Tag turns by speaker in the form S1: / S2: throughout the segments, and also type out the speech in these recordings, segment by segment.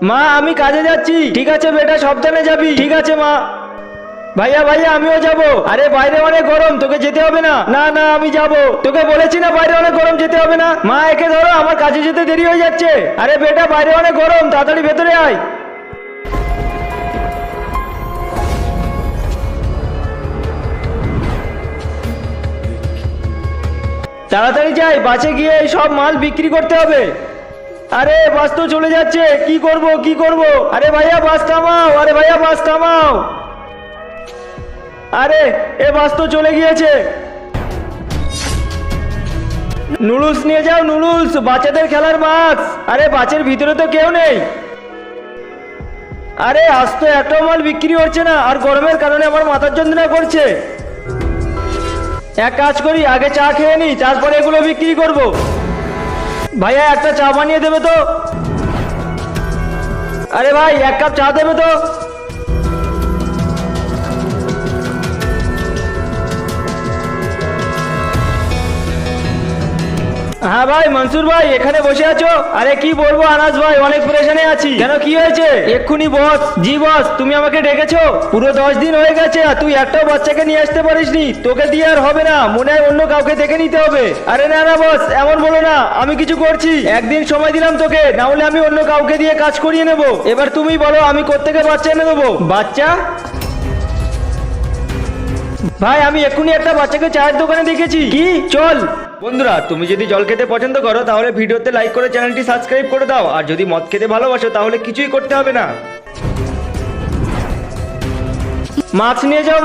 S1: মা আমি কাজে যাচ্ছি। ঠিক আছে বেটা, সাবধানে যাবি। ঠিক আছে মা। ভাইয়া ভাইয়া আমিও যাব। আরে বাইরে অনেক গরম, তোকে যেতে হবে না। না না আমি যাব, তোকে বলেছি না বাইরে অনেক গরম, যেতে হবে না। মা একে ধরো, আমার কাজে যেতে দেরি হয়ে যাচ্ছে। আরে বেটা বাইরে অনেক গরম, তাড়াতাড়ি ভেতরে আয়। তাড়াতাড়ি যাই, বাসে গিয়ে এই সব মাল বিক্রি করতে হবে। আরে বাস তো চলে যাচ্ছে, কি করব কি করব। আরে ভাইয়া বাস থামাও, আরে ভাইয়া বাস থামাও। আরে এ বাস তো চলে গিয়েছে। নুডলস নিয়ে যাও, নুডলস, বাচ্চাদের খেলার মাস্ক। আরে বাসের ভিতরে তো কেউ নেই। আরে আজ তো একটাও মাল বিক্রি হচ্ছে না, আর গরমের কারণে আমার মাথার যন্ত্রণা করছে। এক কাজ করি, আগে চা খেয়ে নি, তারপরে এগুলো বিক্রি করব। ভাইয়া একটা চা বানিয়ে দেবে তো। আরে ভাই এক কাপ চা দেবে তো। হ্যাঁ ভাই মনসুর ভাই, এখানে বসে আছো? আরে কি বলবো আনাস ভাই, অনেক পরেশানে আছি। কেন কি হয়েছে? এক্ষুনি বস। জি বস, তুমি আমাকে ডেকেছো? পুরো 10 দিন হয়ে গেছে আর তুই একটাও বাচ্চাকে নিয়ে আসতে পারিসনি। তোকে দিয়ে আর হবে না, মনে হয় অন্য কাউকে দেখে নিতে হবে। আরে না না বস, এমন বলো না, আমি কিছু করছি। একদিন সময় দিলাম তোকে, না হলে আমি অন্য কাউকে দিয়ে কাজ করিয়ে নেব। এবার তুমি বলো আমি কোত্থেকে বাচ্চা এনে দেবো? বাচ্চা? ভাই আমি এক্ষুনি একটা বাচ্চাকে চায়ের দোকানে দেখেছি। কি? চল। বন্ধুরা তুমি যদি জল খেতে পছন্দ করো তাহলে ভিডিওতে লাইক করে চ্যানেলটি সাবস্ক্রাইব করে দাও, আর যদি মদ খেতে ভালোবাসো তাহলে কিছুই করতে হবে না। মাস্ক নিয়ে যাও,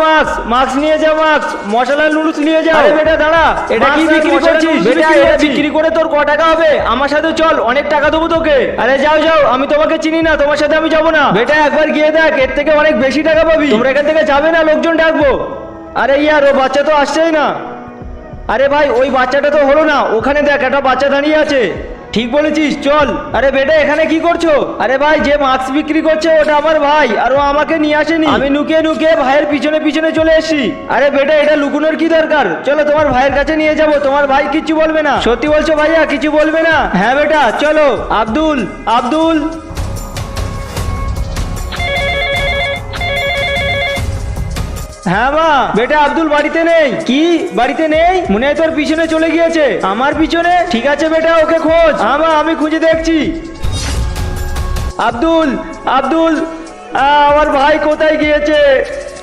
S1: মাস্ক নিয়ে যাও, মাস্ক, মশলা নুডলস নিয়ে যাও। আরে বেটা দাঁড়া, এটা কি বিক্রি করছিস? বেটা এটা বিক্রি করে তোর ক টাকা হবে? আমার সাথে চল, অনেক টাকা দেবো তোকে। আরে যাও যাও, আমি তোমাকে চিনি না, তোমার সাথে আমি যাবো না। বেটা একবার গিয়ে দেখ, এর থেকে অনেক বেশি টাকা পাবি। তোমরা এখান থেকে যাবে না, লোকজন ডাকবো। আরে ইয়ার, ও বাচ্চা তো আসছেই না। আরে ভাই ওই বাচ্চাটা তো হলো না, ওখানে দেখ একটা বাচ্চা দাঁড়িয়ে আছে। ঠিক বলেছিস, চল। আরে বেটা এখানে কি করছো? আরে ভাই যে মাস্ক বিক্রি করছে ওটা আমার ভাই, আর ও আমাকে নিয়ে আসেনি। আমি লুকিয়ে লুকিয়ে ভাইয়ের পিছনে পিছনে চলে এসেছি। আরে বেটা এটা লুকোনোর কি দরকার? চলো তোমার ভাইয়ের কাছে নিয়ে যাবো, তোমার ভাই কিছু বলবে না। সত্যি বলছো ভাইয়া, কিছু বলবে না? হ্যাঁ বেটা চলো। আব্দুল, আব্দুল। হ্যাঁ মা। বেটা আব্দুল বাড়িতে নেই। কি বাড়িতে নেই? মনে হয় তোর পিছনে চলে গিয়েছে। আমার পিছনে? ঠিক আছে বেটা ওকে খোঁজ। হ্যাঁ মা আমি খুঁজে দেখছি। আব্দুল, আব্দুল, আমার ভাই কোথায় গিয়েছে?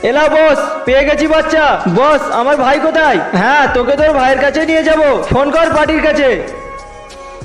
S1: এলা বস, পেয়ে গেছি বাচ্চা। বস আমার ভাই কোথায়? হ্যাঁ তোকে তোর ভাইয়ের কাছে নিয়ে যাব, ফোন কর পার্টির কাছে।